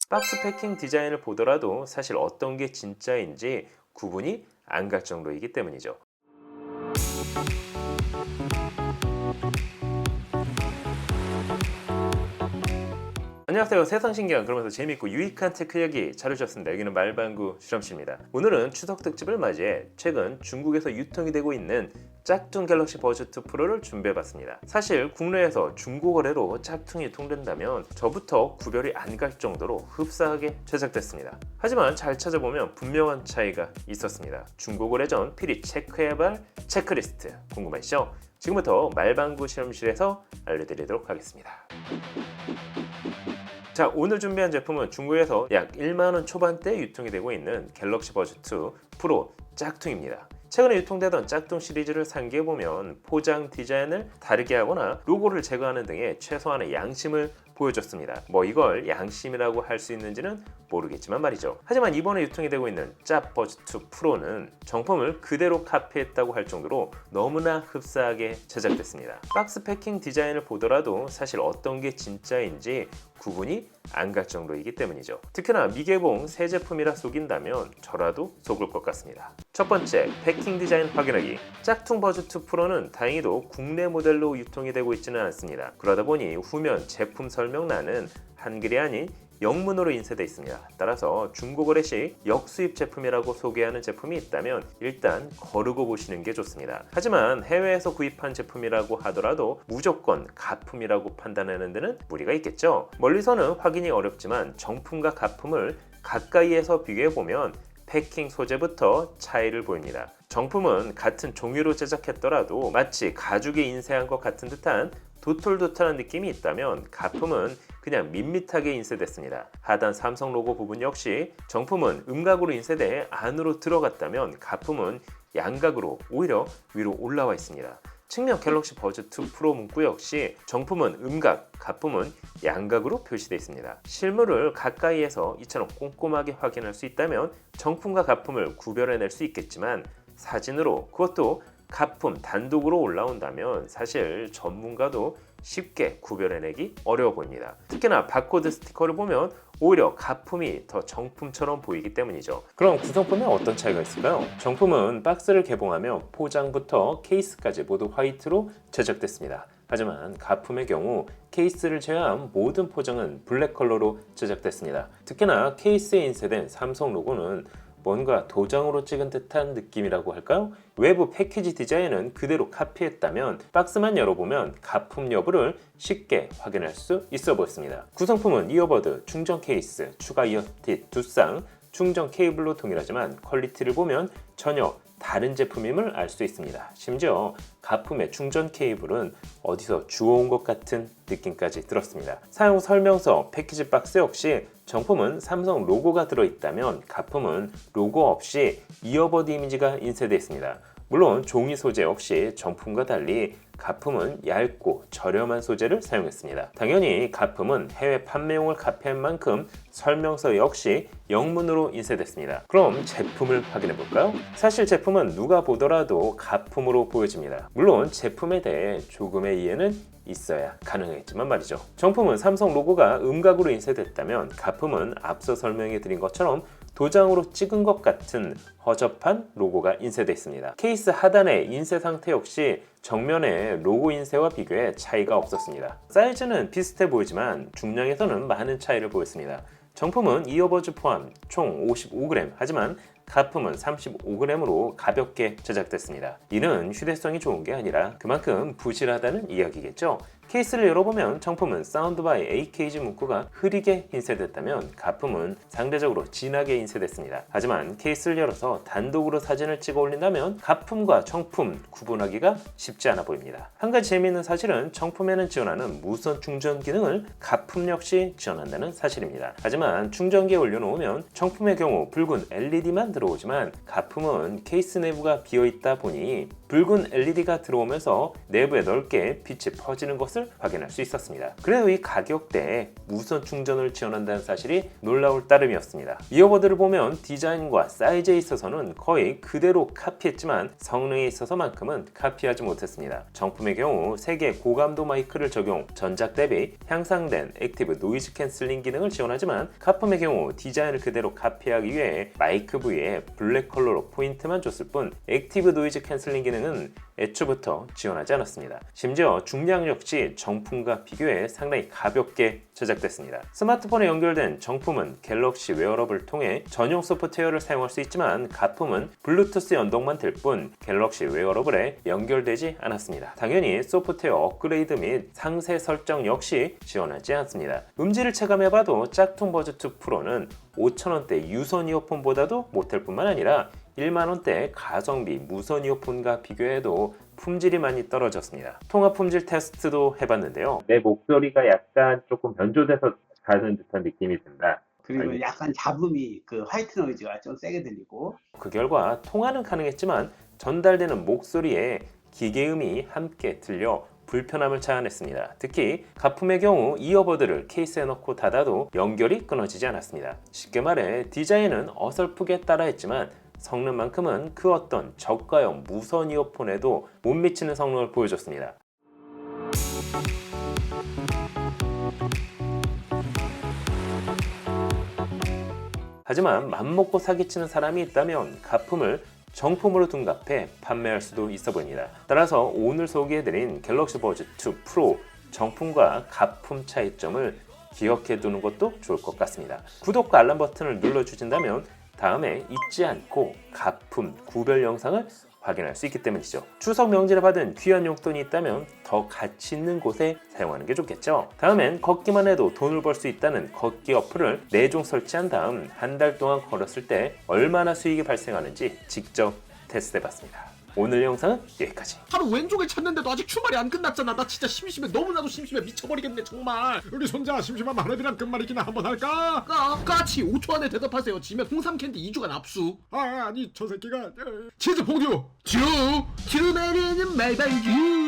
박스 패킹 디자인을 보더라도 사실 어떤 게 진짜인지 구분이 안 갈 정도이기 때문이죠. 안녕하세요. 세상 신기한 그러면서 재밌고 유익한 테크 이야기 잘해주셨습니다. 여기는 말방구 실험실입니다. 오늘은 추석 특집을 맞이해 최근 중국에서 유통이 되고 있는 짝퉁 갤럭시 버즈 2 프로를 준비해봤습니다. 사실 국내에서 중고 거래로 짝퉁이 유통된다면 저부터 구별이 안 갈 정도로 흡사하게 제작됐습니다. 하지만 잘 찾아보면 분명한 차이가 있었습니다. 중고 거래 전 필히 체크해야 할 체크리스트 궁금하시죠? 지금부터 말방구 실험실에서 알려드리도록 하겠습니다. 자, 오늘 준비한 제품은 중국에서 약 1만원 초반대 유통이 되고 있는 갤럭시 버즈 2 프로 짝퉁입니다. 최근에 유통되던 짝퉁 시리즈를 상기해보면 포장 디자인을 다르게 하거나 로고를 제거하는 등의 최소한의 양심을 보여줬습니다. 이걸 양심이라고 할 수 있는지는 모르겠지만 말이죠. 하지만 이번에 유통이 되고 있는 짭 버즈 2 프로는 정품을 그대로 카피했다고 할 정도로 너무나 흡사하게 제작됐습니다. 박스 패킹 디자인을 보더라도 사실 어떤 게 진짜인지 구분이 안 갈 정도이기 때문이죠. 특히나 미개봉 새 제품이라 속인다면 저라도 속을 것 같습니다. 첫 번째, 패킹 디자인 확인하기. 짝퉁 버즈 2 프로는 다행히도 국내 모델로 유통이 되고 있지는 않습니다. 그러다 보니 후면 제품 설명란은 한글이 아닌 영문으로 인쇄되어 있습니다. 따라서 중고 거래 시 역수입 제품이라고 소개하는 제품이 있다면 일단 거르고 보시는 게 좋습니다. 하지만 해외에서 구입한 제품이라고 하더라도 무조건 가품이라고 판단하는 데는 무리가 있겠죠. 멀리서는 확인이 어렵지만 정품과 가품을 가까이에서 비교해보면 패킹 소재부터 차이를 보입니다. 정품은 같은 종이로 제작했더라도 마치 가죽에 인쇄한 것 같은 듯한 도톨도톨한 느낌이 있다면 가품은 그냥 밋밋하게 인쇄됐습니다. 하단 삼성 로고 부분 역시 정품은 음각으로 인쇄돼 안으로 들어갔다면 가품은 양각으로 오히려 위로 올라와 있습니다. 측면 갤럭시 버즈 2 프로 문구 역시 정품은 음각, 가품은 양각으로 표시되어 있습니다. 실물을 가까이에서 이처럼 꼼꼼하게 확인할 수 있다면 정품과 가품을 구별해낼 수 있겠지만 사진으로 그것도 가품 단독으로 올라온다면 사실 전문가도 쉽게 구별해내기 어려워 보입니다. 특히나 바코드 스티커를 보면 오히려 가품이 더 정품처럼 보이기 때문이죠. 그럼 구성품에 어떤 차이가 있을까요? 정품은 박스를 개봉하며 포장부터 케이스까지 모두 화이트로 제작됐습니다. 하지만 가품의 경우 케이스를 제외한 모든 포장은 블랙 컬러로 제작됐습니다. 특히나 케이스에 인쇄된 삼성 로고는 뭔가 도장으로 찍은 듯한 느낌이라고 할까요? 외부 패키지 디자인은 그대로 카피했다면 박스만 열어보면 가품 여부를 쉽게 확인할 수 있어 보였습니다. 구성품은 이어버드, 충전 케이스, 추가 이어팁 두 쌍, 충전 케이블로 동일하지만 퀄리티를 보면 전혀 다른 제품임을 알 수 있습니다. 심지어 가품의 충전 케이블은 어디서 주워온 것 같은 느낌까지 들었습니다. 사용 설명서, 패키지 박스 역시 정품은 삼성 로고가 들어있다면 가품은 로고 없이 이어버드 이미지가 인쇄되어 있습니다. 물론 종이 소재 역시 정품과 달리 가품은 얇고 저렴한 소재를 사용했습니다. 당연히 가품은 해외 판매용을 카피한 만큼 설명서 역시 영문으로 인쇄됐습니다. 그럼 제품을 확인해 볼까요? 사실 제품은 누가 보더라도 가품으로 보여집니다. 물론 제품에 대해 조금의 이해는 있어야 가능했지만 말이죠. 정품은 삼성 로고가 음각으로 인쇄됐다면 가품은 앞서 설명해 드린 것처럼 도장으로 찍은 것 같은 허접한 로고가 인쇄되어 있습니다. 케이스 하단의 인쇄 상태 역시 정면의 로고 인쇄와 비교해 차이가 없었습니다. 사이즈는 비슷해 보이지만 중량에서는 많은 차이를 보였습니다. 정품은 이어버즈 포함 총 55g, 하지만 가품은 35g으로 가볍게 제작됐습니다. 이는 휴대성이 좋은 게 아니라 그만큼 부실하다는 이야기겠죠. 케이스를 열어보면 정품은 사운드 바이 AKG 문구가 흐리게 인쇄됐다면 가품은 상대적으로 진하게 인쇄됐습니다. 하지만 케이스를 열어서 단독으로 사진을 찍어 올린다면 가품과 정품 구분하기가 쉽지 않아 보입니다. 한 가지 재미있는 사실은 정품에는 지원하는 무선 충전 기능을 가품 역시 지원한다는 사실입니다. 하지만 충전기에 올려놓으면 정품의 경우 붉은 LED만 들어오지만 가품은 케이스 내부가 비어있다 보니 붉은 LED가 들어오면서 내부에 넓게 빛이 퍼지는 것을 확인할 수 있었습니다. 그래도 이 가격대에 무선 충전을 지원한다는 사실이 놀라울 따름이었습니다. 이어버드를 보면 디자인과 사이즈에 있어서는 거의 그대로 카피했지만 성능에 있어서만큼은 카피하지 못했습니다. 정품의 경우 3개 고감도 마이크를 적용, 전작 대비 향상된 액티브 노이즈 캔슬링 기능을 지원하지만 가품의 경우 디자인을 그대로 카피하기 위해 마이크 부위에 블랙 컬러로 포인트만 줬을 뿐 액티브 노이즈 캔슬링 기능은 애초부터 지원하지 않았습니다. 심지어 중량 역시 정품과 비교해 상당히 가볍게 제작됐습니다. 스마트폰에 연결된 정품은 갤럭시 웨어러블을 통해 전용 소프트웨어를 사용할 수 있지만 가품은 블루투스 연동만 될 뿐 갤럭시 웨어러블에 연결되지 않았습니다. 당연히 소프트웨어 업그레이드 및 상세 설정 역시 지원하지 않습니다. 음질을 체감해봐도 짝퉁 버즈 2 프로는 5,000원대 유선 이어폰보다도 못할 뿐만 아니라 1만원대 가성비 무선 이어폰과 비교해도 품질이 많이 떨어졌습니다. 통화 품질 테스트도 해봤는데요. 내 목소리가 약간 조금 변조돼서 가는 듯한 느낌이 든다. 그리고 약간 잡음이 그 화이트 노이즈가 좀 세게 들리고 그 결과 통화는 가능했지만 전달되는 목소리에 기계음이 함께 들려 불편함을 자아냈습니다. 특히 가품의 경우 이어버드를 케이스에 넣고 닫아도 연결이 끊어지지 않았습니다. 쉽게 말해 디자인은 어설프게 따라했지만 성능만큼은 그 어떤 저가형 무선 이어폰에도 못 미치는 성능을 보여줬습니다. 하지만 맘먹고 사기치는 사람이 있다면 가품을 정품으로 둔갑해 판매할 수도 있어 보입니다. 따라서 오늘 소개해드린 갤럭시 버즈 2 프로 정품과 가품 차이점을 기억해 두는 것도 좋을 것 같습니다. 구독과 알람 버튼을 눌러주신다면 다음에 잊지 않고 가품 구별 영상을 확인할 수 있기 때문이죠. 추석 명절에 받은 귀한 용돈이 있다면 더 가치 있는 곳에 사용하는 게 좋겠죠. 다음엔 걷기만 해도 돈을 벌 수 있다는 걷기 어플을 4종 설치한 다음 한 달 동안 걸었을 때 얼마나 수익이 발생하는지 직접 테스트해봤습니다. 오늘 영상은 여기까지. 하루 왼쪽을 찾는데도 아직 주말이 안 끝났잖아. 나 진짜 심심해. 너무나도 심심해. 미쳐버리겠네 정말. 우리 손자 심심한 마늘이랑 끝말잇기나 한번 할까? 까치 5초 안에 대답하세요. 지면 홍삼 캔디 2주간 압수. 아니 저 새끼가 치즈 봉듀 주 내리는 말방주.